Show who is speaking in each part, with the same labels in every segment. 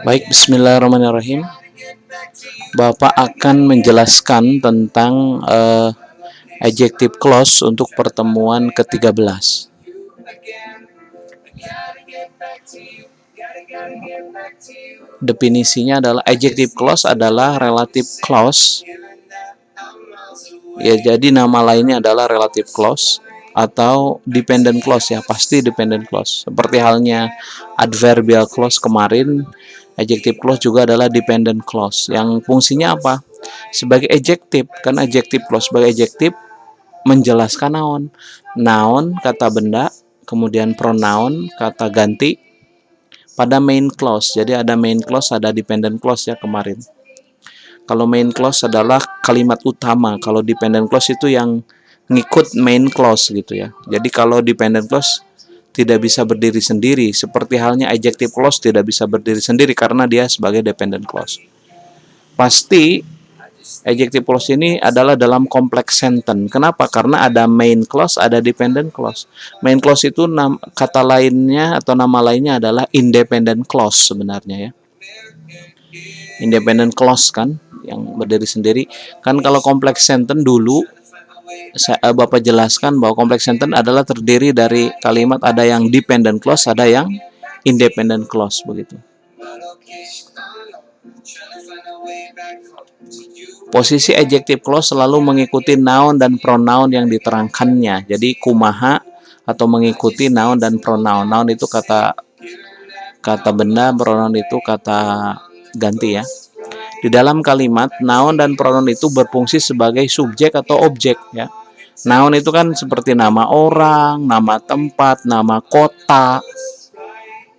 Speaker 1: Baik, bismillahirrahmanirrahim. Bapak akan menjelaskan tentang adjective clause untuk pertemuan ke-13. Definisinya adalah adjective clause adalah relative clause. Ya, jadi nama lainnya adalah relative clause atau dependent clause, ya, pasti dependent clause. Seperti halnya adverbial clause kemarin, adjective clause juga adalah dependent clause yang fungsinya apa? Sebagai adjective, kan adjective clause sebagai adjective menjelaskan noun. Noun kata benda, kemudian pronoun kata ganti pada main clause. Jadi ada main clause, ada dependent clause ya kemarin. Kalau main clause adalah kalimat utama, kalau dependent clause itu yang ngikut main clause gitu ya. Jadi kalau dependent clause tidak bisa berdiri sendiri, seperti halnya adjective clause tidak bisa berdiri sendiri karena dia sebagai dependent clause. Pasti adjective clause ini adalah dalam complex sentence. Kenapa? Karena ada main clause, ada dependent clause. Main clause itu kata lainnya atau nama lainnya adalah independent clause sebenarnya ya. Independent clause kan yang berdiri sendiri. Kan kalau complex sentence dulu Bapak jelaskan bahwa complex sentence adalah terdiri dari kalimat ada yang dependent clause, ada yang independent clause begitu. Posisi adjective clause selalu mengikuti noun dan pronoun yang diterangkannya. Jadi kumaha atau mengikuti noun dan pronoun. Noun itu kata benda, pronoun itu kata ganti ya. Di dalam kalimat, noun dan pronoun itu berfungsi sebagai subjek atau objek ya. Noun itu kan seperti nama orang, nama tempat, nama kota.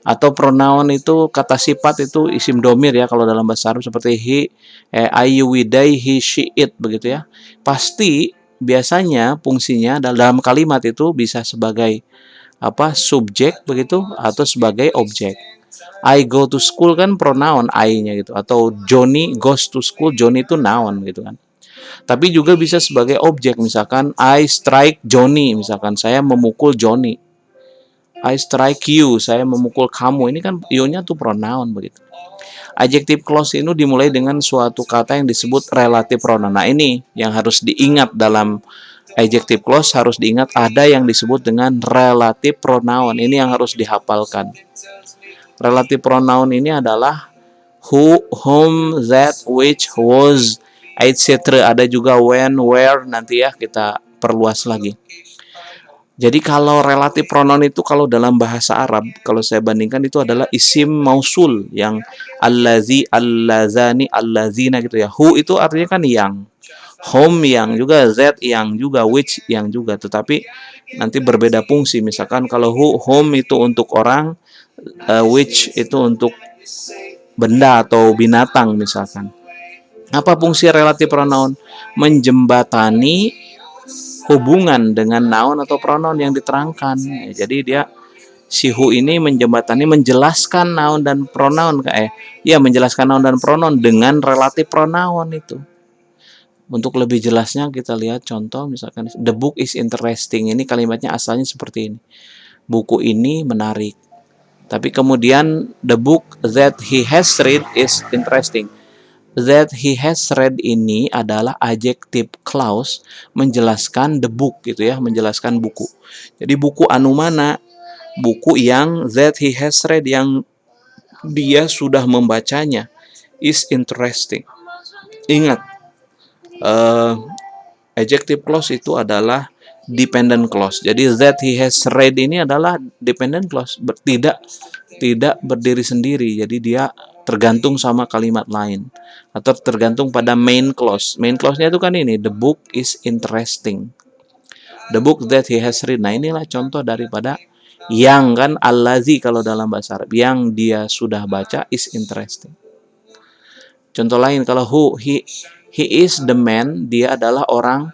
Speaker 1: Atau pronoun itu kata sifat itu isim domir ya kalau dalam bahasa Arab seperti he, I, you, we, they, he, she, it begitu ya. Pasti biasanya fungsinya dalam kalimat itu bisa sebagai subjek begitu atau sebagai objek. I go to school kan pronoun I-nya gitu, atau Johnny goes to school, Johnny itu noun gitu kan. Tapi juga bisa sebagai objek, misalkan I strike Johnny, misalkan saya memukul Johnny. I strike you, saya memukul kamu. Ini kan you-nya tuh pronoun begitu. Adjective clause ini dimulai dengan suatu kata yang disebut relative pronoun. Nah, ini yang harus diingat dalam adjective clause, harus diingat ada yang disebut dengan relative pronoun. Ini yang harus dihafalkan. Relative pronoun ini adalah who, whom, that, which, was, etc. Ada juga when, where, nanti ya kita perluas lagi. Jadi kalau relative pronoun itu kalau dalam bahasa Arab, kalau saya bandingkan itu adalah isim mausul yang allazi, allazani, allazina gitu ya. Who itu artinya kan yang, whom yang juga, that yang juga, which yang juga. Tetapi nanti berbeda fungsi. Misalkan kalau whom itu untuk orang, which itu untuk benda atau binatang misalkan. Apa fungsi relative pronoun? Menjembatani hubungan dengan noun atau pronoun yang diterangkan. Jadi dia si who ini menjembatani, menjelaskan noun dan pronoun menjelaskan noun dan pronoun dengan relative pronoun itu. Untuk lebih jelasnya kita lihat contoh misalkan the book is interesting. Ini kalimatnya asalnya seperti ini. Buku ini menarik. Tapi kemudian the book that he has read is interesting. That he has read ini adalah adjective clause menjelaskan the book gitu ya, menjelaskan buku. Jadi buku anu mana? Buku yang that he has read, yang dia sudah membacanya, is interesting. Ingat, adjective clause itu adalah dependent clause. Jadi that he has read ini adalah dependent clause, tidak berdiri sendiri. Jadi dia tergantung sama kalimat lain atau tergantung pada main clause. Main clause-nya itu kan ini, the book is interesting. The book that he has read. Nah, inilah contoh daripada yang kan allazi kalau dalam bahasa Arab, yang dia sudah baca is interesting. Contoh lain kalau who, he is the man, dia adalah orang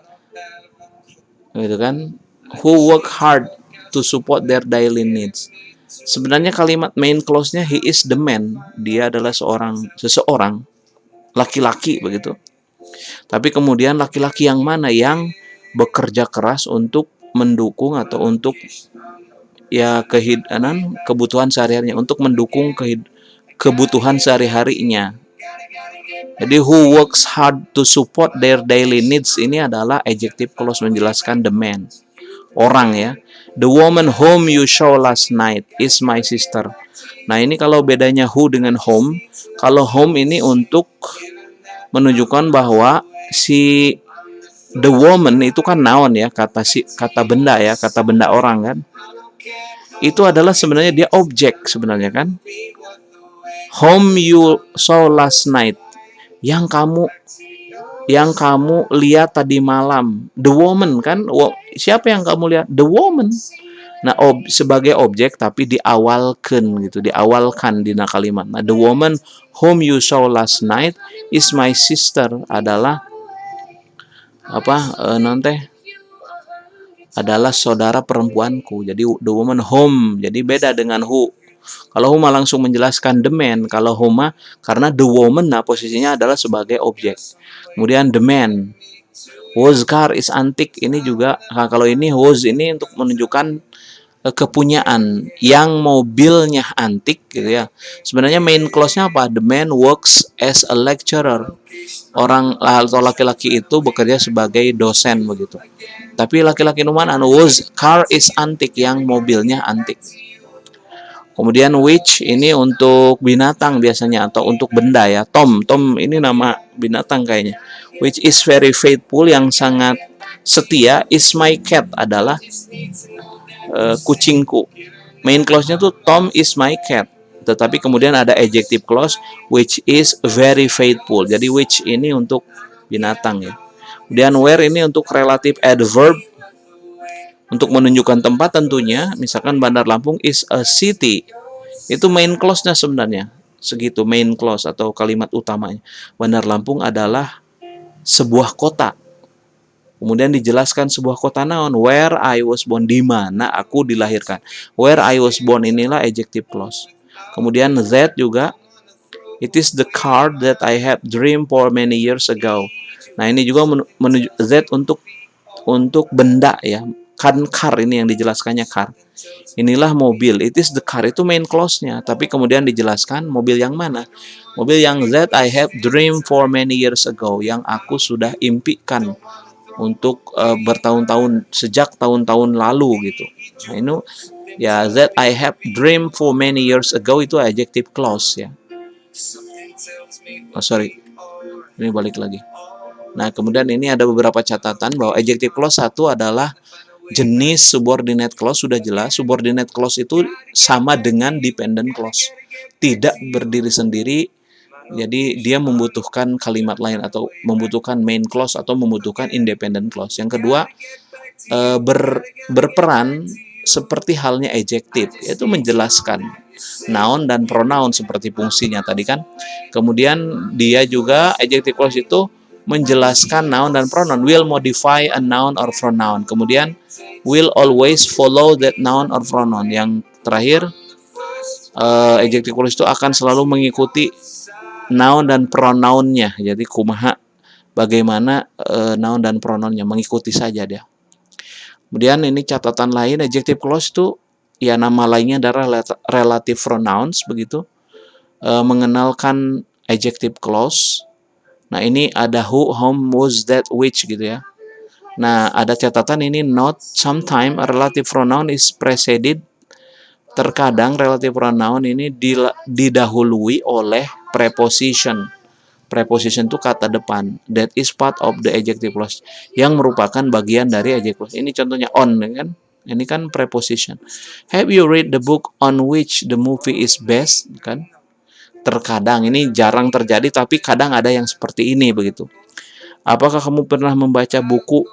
Speaker 1: gitu kan, who work hard to support their daily needs. Sebenarnya kalimat main clause-nya he is the man, dia adalah seseorang laki-laki begitu. Tapi kemudian laki-laki yang mana yang bekerja keras untuk mendukung atau untuk ya kebutuhan sehari-harinya, untuk mendukung kebutuhan sehari-harinya. Jadi who works hard to support their daily needs ini adalah adjective clause menjelaskan the man, orang ya. The woman whom you saw last night is my sister. Nah, ini kalau bedanya who dengan whom. Kalau whom ini untuk menunjukkan bahwa si the woman itu kan noun ya, kata benda ya, kata benda orang kan. Itu adalah sebenarnya dia objek sebenarnya kan. Whom you saw last night, yang kamu lihat tadi malam, the woman kan. Siapa yang kamu lihat? The woman. Nah, sebagai objek tapi diawalkan gitu, diawalkan di kalimat. Nah, the woman whom you saw last night is my sister adalah nanti adalah saudara perempuanku. Jadi the woman whom, jadi beda dengan who. Kalau who langsung menjelaskan the man, kalau who karena the woman posisinya adalah sebagai objek. Kemudian the man, whose car is antique, ini juga kalau ini whose ini untuk menunjukkan kepunyaan, yang mobilnya antik gitu ya. Sebenarnya main clause-nya apa? The man works as a lecturer. Orang atau laki-laki itu bekerja sebagai dosen begitu. Tapi laki-laki numan whose car is antique, yang mobilnya antik. Kemudian which ini untuk binatang biasanya atau untuk benda ya. Tom ini nama binatang kayaknya. Which is very faithful, yang sangat setia. Is my cat adalah kucingku. Main clause-nya tuh Tom is my cat. Tetapi kemudian ada adjective clause which is very faithful. Jadi which ini untuk binatang ya. Kemudian where ini untuk relative adverb untuk menunjukkan tempat tentunya. Misalkan Bandar Lampung is a city. Itu main clause-nya sebenarnya. Segitu main clause atau kalimat utamanya. Bandar Lampung adalah sebuah kota. Kemudian dijelaskan sebuah kota naon, where I was born, di mana aku dilahirkan. Where I was born inilah adjective clause. Kemudian that juga, it is the car that I have dreamed for many years ago. Nah, ini juga that untuk benda ya. Kan car ini yang dijelaskannya car. Inilah mobil. It is the car itu main clause-nya, tapi kemudian dijelaskan mobil yang mana? Mobil yang that I have dreamed for many years ago, yang aku sudah impikan untuk bertahun-tahun, sejak tahun-tahun lalu gitu. Nah, ini ya, that I have dreamed for many years ago itu adjective clause ya. Ini balik lagi. Nah, kemudian ini ada beberapa catatan bahwa adjective clause satu adalah jenis subordinate clause, sudah jelas. Subordinate clause itu sama dengan dependent clause, tidak berdiri sendiri. Jadi dia membutuhkan kalimat lain atau membutuhkan main clause atau membutuhkan independent clause. Yang kedua, berperan seperti halnya adjective, yaitu menjelaskan noun dan pronoun seperti fungsinya tadi kan. Kemudian dia juga adjective clause itu menjelaskan noun dan pronoun, will modify a noun or pronoun. Kemudian will always follow that noun or pronoun. Yang terakhir, adjective clause itu akan selalu mengikuti noun dan pronounnya. Jadi kumaha bagaimana noun dan pronounnya, mengikuti saja dia. Kemudian ini catatan lain, adjective clause itu ya nama lainnya adalah relative pronouns begitu. Mengenalkan adjective clause. Nah, ini ada who, whom, whose, that, which gitu ya. Nah, ada catatan ini not sometime a relative pronoun is preceded. Terkadang relative pronoun ini didahului oleh preposition. Preposition itu kata depan. That is part of the adjective clause, yang merupakan bagian dari adjective clause. Ini contohnya on kan. Ini kan preposition. Have you read the book on which the movie is based kan? Terkadang, ini jarang terjadi tapi kadang ada yang seperti ini begitu. Apakah kamu pernah membaca buku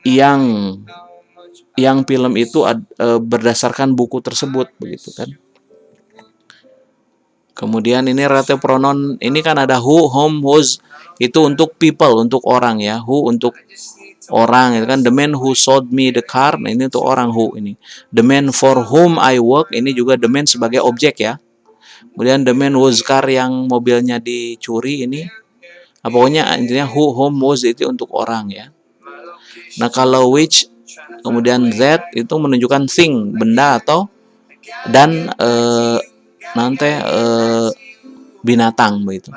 Speaker 1: yang film itu berdasarkan buku tersebut begitu kan? Kemudian ini relative pronoun, ini kan ada who, whom, whose, itu untuk people, untuk orang ya. Who untuk orang itu kan. The man who sold me the car, nah ini untuk orang who ini. The man for whom I work, ini juga the man sebagai objek ya. Kemudian the man whose car, yang mobilnya dicuri ini. Pokoknya intinya who, whom, whose itu untuk orang ya. Nah, kalau which Kemudian Z itu menunjukkan thing, benda atau dan nanti binatang begitu.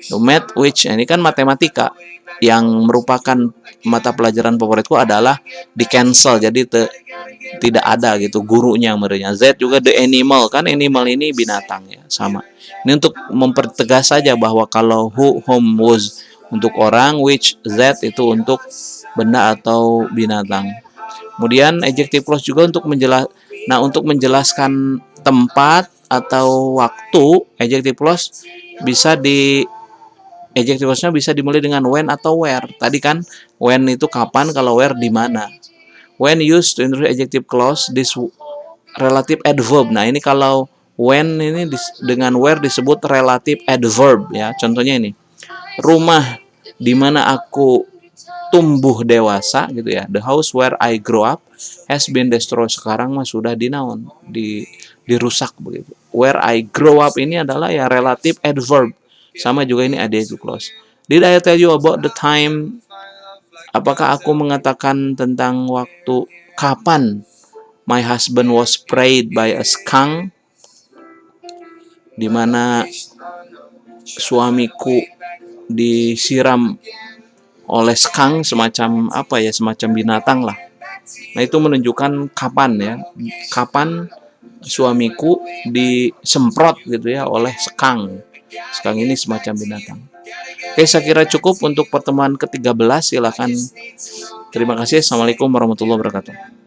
Speaker 1: The math which ini kan matematika yang merupakan mata pelajaran favoritku adalah di cancel, jadi tidak ada gitu gurunya merenya. Z juga the animal, kan animal ini binatang ya, sama. Ini untuk mempertegas saja bahwa kalau who, whom, was untuk orang, which, Z itu untuk benda atau binatang. Kemudian adjective clause juga untuk menjelaskan tempat atau waktu, adjective clause bisa di adjective clause-nya bisa dimulai dengan when atau where. Tadi kan when itu kapan, kalau where di mana. When used to introduce adjective clause, this relative adverb. Nah, ini kalau when ini dengan where disebut relative adverb ya. Contohnya ini. Rumah di mana aku tumbuh dewasa gitu ya. The house where I grow up has been destroyed. Sekarang mah sudah dirusak begitu. Where I grow up ini adalah ya relative adverb. Sama juga ini adjective clause. Did I tell you about the time? Apakah aku mengatakan tentang waktu kapan my husband was sprayed by a skunk? Di mana suamiku disiram oleh skunk, semacam apa ya, semacam binatang lah. Nah, itu menunjukkan kapan ya, kapan suamiku disemprot gitu ya oleh skunk. Skunk ini semacam binatang. Oke, saya kira cukup untuk pertemuan ke-13. Silakan. Terima kasih. Assalamualaikum warahmatullahi wabarakatuh.